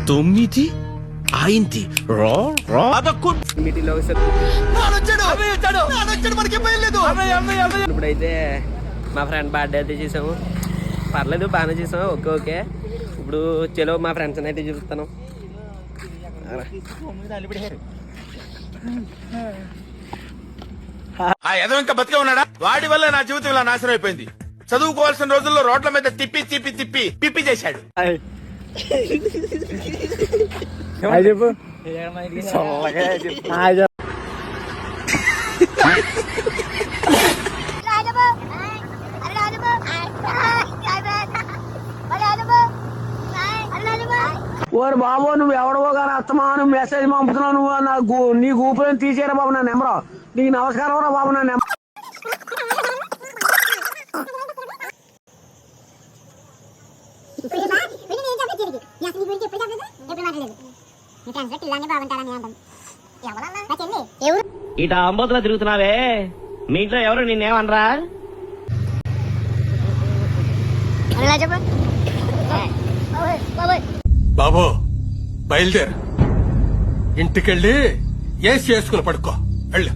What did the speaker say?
9 అయింది. ఇప్పుడైతే మా ఫ్రెండ్ బర్త్డే అయితే చేసాము. పర్లేదు బాగానే చేసాము. Okay okay. ఇప్పుడు చలో మా ఫ్రెండ్స్ అయితే చూపిస్తాను. ఇంకా బతికే ఉన్నాడా? వాడి వల్ల నా జీవితం ఇలా నాశనం అయిపోయింది. చదువుకోవాల్సిన రోజుల్లో రోడ్ల మీద తిప్పి తిప్పి తిప్పి పిప్పి చేశాడు. చెప్పు. ఓరు బాబు నువ్వు ఎవడవో కానీ అత్తమా నువ్వు మెసేజ్ పంపుతున్నావు. నువ్వు నీ గూపులను తీసేరా బాబు నా నెంబర్. నీకు నమస్కారం రా బాబు నా నెంబర్. ఇట అంబోతులో తిరుగుతున్నావే, మీ ఇంట్లో ఎవరు నిన్నేమనరా? బాబు బయలుదేరు, ఇంటికెళ్ళి ఏసి వేసుకుని పడుకో. వెళ్ళు.